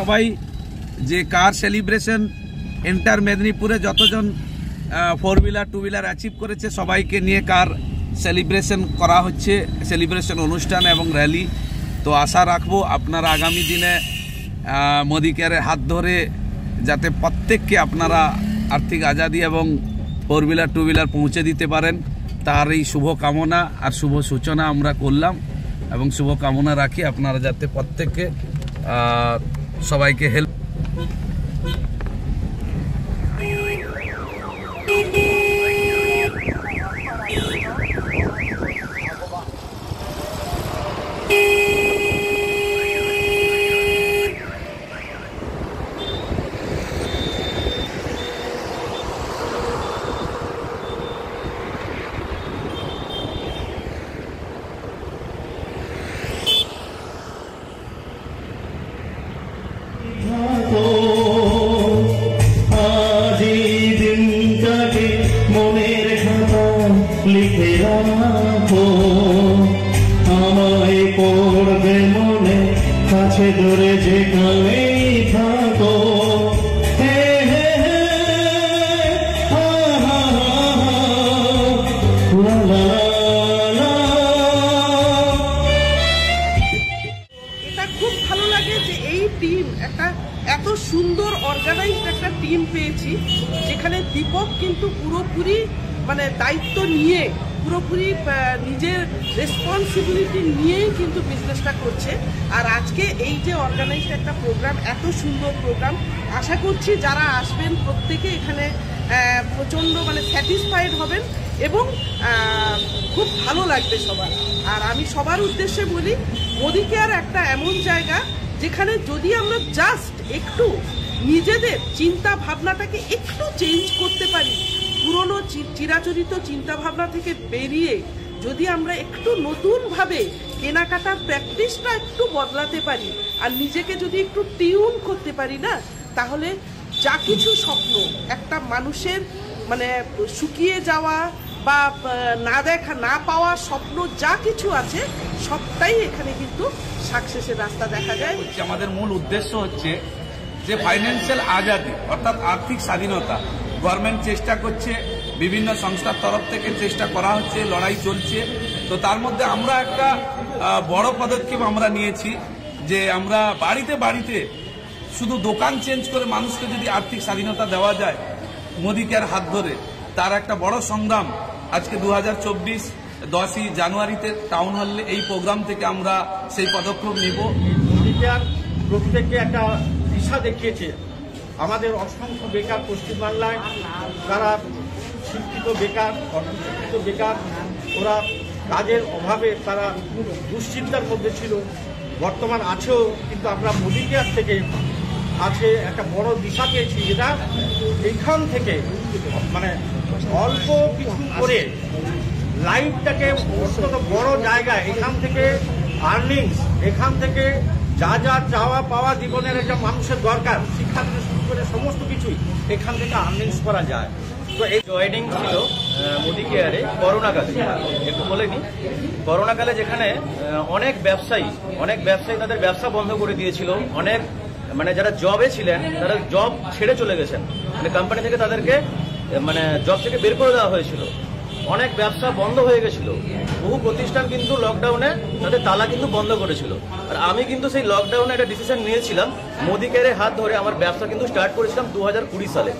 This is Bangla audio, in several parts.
সবাই যে কার সেলিব্রেশন এন্টার মেদিনীপুরে যতজন 4 হুইলার 2 হুইলার অ্যাচিভ করেছে সবাইকে নিয়ে কার সেলিব্রেশন করা হচ্ছে, সেলিব্রেশন অনুষ্ঠান এবং র্যালি। তো আশা রাখবো আপনারা আগামী দিনে মোদি কেয়ারের হাত ধরে যাতে প্রত্যেককে আপনারা আর্থিক আজাদি এবং 4 হুইলার 2 হুইলার পৌঁছে দিতে পারেন, তার এই শুভ কামনা আর শুভ সূচনা আমরা করলাম এবং শুভ কামনা রাখি আপনারা যাতে প্রত্যেককে সবাইকে হেল্প। লিখে রাখো আমায় পড়বে মনে, কাছে ধরে যেখানেই থাকো। এটা খুব ভালো লাগে যে এই টিম একটা এত সুন্দর অর্গানাইজড একটা টিম পেয়েছি, যেখানে দীপক কিন্তু পুরোপুরি মানে দায়িত্ব নিয়ে পুরোপুরি নিজের রেসপন্সিবিলিটি নিয়েই কিন্তু বিজনেসটা করছে। আর আজকে এই যে অর্গানাইজড একটা প্রোগ্রাম, এত সুন্দর প্রোগ্রাম, আশা করছি যারা আসবেন প্রত্যেকে এখানে প্রচণ্ড মানে স্যাটিসফাইড হবেন এবং খুব ভালো লাগবে সবার। আর আমি সবার উদ্দেশ্যে বলি, মোদি কেয়ার একটা এমন জায়গা যেখানে যদি আমরা জাস্ট একটু নিজেদের চিন্তা ভাবনাটাকে একটু চেঞ্জ করতে পারি, পুরনো চিরাচরিত চিন্তাভাবনা থেকে বেরিয়ে যদি আমরা একটু নতুনভাবে কেনাকাটার প্র্যাকটিসটা একটু বদলাতে পারি আর নিজেকে যদি একটু টিউন করতে পারি না, তাহলে যা কিছু স্বপ্ন একটা মানুষের মানে শুকিয়ে যাওয়া বা না দেখা না পাওয়া স্বপ্ন যা কিছু আছে সবটাই এখানে কিন্তু সাকসেসের রাস্তা দেখা যায়। আমাদের মূল উদ্দেশ্য হচ্ছে যে ফাইন্যান্সিয়াল আজাদি অর্থাৎ আর্থিক স্বাধীনতা গভর্নমেন্ট চেষ্টা করছে, বিভিন্ন সংস্থার তরফ থেকে চেষ্টা করা হচ্ছে, লড়াই চলছে। তো তার মধ্যে আমরা একটা বড় পদক্ষেপ আমরা নিয়েছি যে আমরা বাড়িতে বাড়িতে শুধু দোকান চেঞ্জ করে মানুষকে যদি আর্থিক স্বাধীনতা দেওয়া যায় মোদি কেয়ার হাত ধরে, তার একটা বড় সংগ্রাম আজকে 2024 10ই জানুয়ারিতে টাউন হলে এই প্রোগ্রাম থেকে আমরা সেই পদক্ষেপ নিব। মোদি কেয়ার প্রত্যেককে একটা দিশা দেখিয়েছে। আমাদের অসংখ্য বেকার পশ্চিমবাংলায়, তারা শিক্ষিত বেকার, অর্ধশিক্ষিত বেকার, ওরা কাজের অভাবে তারা দুশ্চিন্তার মধ্যে ছিল, বর্তমান আছেও। কিন্তু আমরা মোদি কেয়ার থেকে আজকে একটা বড় দিশা পেয়েছি, যেটা এইখান থেকে মানে অল্প কিছু করে লাইফটাকে অত্যন্ত বড় জায়গায়, এখান থেকে আর্নিংস, এখান থেকে যা যা চাওয়া পাওয়া জীবনের একটা মানুষের দরকার, শিক্ষা থেকে শুরু করে সমস্ত কিছুই এখান থেকে আর্নিংস করা যায়। তো এই জয়েনিং ছিল মোদি কেয়ারে করোনাকালে, একটু বলে নি, করোনাকালে যেখানে অনেক ব্যবসায়ী তাদের ব্যবসা বন্ধ করে দিয়েছিল, অনেক মানে যারা জবে ছিলেন তারা জব ছেড়ে চলে গেছেন, মানে কোম্পানি থেকে তাদেরকে মানে জব থেকে বের করে দেওয়া হয়েছিল, অনেক ব্যবসা বন্ধ হয়ে গেছিল, বহু প্রতিষ্ঠান কিন্তু লকডাউনে তাদের তালা কিন্তু বন্ধ করেছিল। আর আমি কিন্তু সেই লকডাউনে একটা ডিসিশন নিয়েছিলাম, মোদি কেয়ারের হাত ধরে আমার ব্যবসা কিন্তু স্টার্ট করেছিলাম 2020 সালে।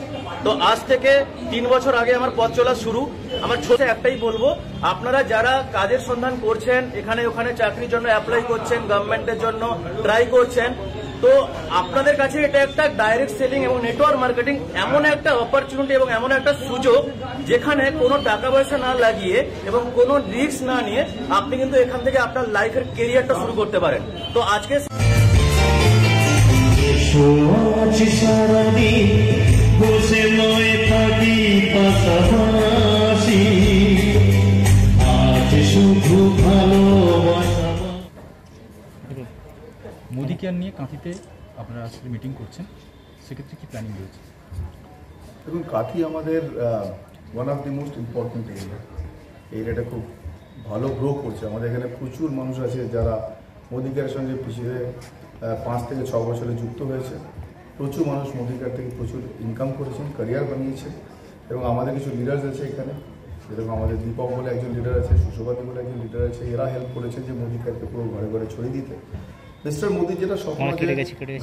তো আজ থেকে 3 বছর আগে আমার পথ চলা শুরু। আমার ছোট একটাই বলবো, আপনারা যারা কাজের সন্ধান করছেন, এখানে ওখানে চাকরির জন্য অ্যাপ্লাই করছেন, গভর্নমেন্টের জন্য ট্রাই করছেন, তো আপনাদের কাছে এটা একটা ডাইরেক্ট সেলিং এবং নেটওয়ার্ক মার্কেটিং এমন একটা অপরচুনিটি এবং এমন একটা সুযোগ, যেখানে কোনো টাকা পয়সা না লাগিয়ে এবং কোনো রিস্ক না নিয়ে আপনি কিন্তু এখান থেকে আপনার লাইফের কেরিয়ারটা শুরু করতে পারেন। তো আজকে বসে নয় থাকি পাশাপাশি, আজ শুধু ভালোবাসা। মোদি কেয়ার নিয়ে কাঁথিতে আপনারা আজকে মিটিং করছেন, সেক্ষেত্রে কি প্ল্যানিং রয়েছে? দেখুন, কাঁথি আমাদের one of the most important area. এরিয়াটা খুব ভালো গ্রো করছে। আমাদের এখানে প্রচুর মানুষ আছে যারা মোদি কেয়ারের সঙ্গে পিছিয়ে 5 থেকে 6 বছরে যুক্ত হয়েছে। প্রচুর মানুষ মোদি কেয়ার থেকে প্রচুর ইনকাম করেছেন, ক্যারিয়ার বানিয়েছেন এবং আমাদের কিছু লিডার্স আছে এখানে, যেরকম আমাদের দীপক বলে একজন লিডার আছে, সুশোভাদি বলে একজন লিডার আছে, এরা হেল্প করেছে যে মোদি কেয়ারকে পুরো ঘরে ঘরে ছড়িয়ে দিতে। মিস্টার মোদি যেটা স্বপ্ন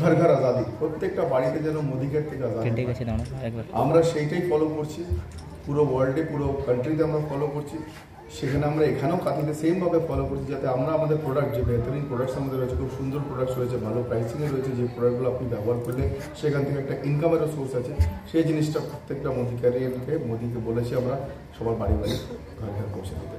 ঘর ঘর আজাদি, প্রত্যেকটা বাড়িতে যেন মোদি কেয়ার থেকে আজাদি, আমরা সেইটাই ফলো করছি, পুরো ওয়ার্ল্ডে পুরো কান্ট্রিতে আমরা ফলো করছি। সেখানে আমরা এখানেও কাঁথিতে সেমভাবে ফলো করছি, যাতে আমরা আমাদের প্রোডাক্ট, যে বেহতরিন প্রোডাক্টস আমাদের রয়েছে, খুব সুন্দর প্রোডাক্টস রয়েছে, ভালো প্রাইসিংয়ে রয়েছে, যে প্রোডাক্টগুলো আপনি ব্যবহার করলে সেখান থেকে একটা ইনকামেরও সোর্স আছে, সেই জিনিসটা প্রত্যেকটা মোদি কেয়ারকে মোদিকে বলেছি আমরা সবার বাড়ি বাড়ি ঘরে ঘরে পৌঁছে দিতে।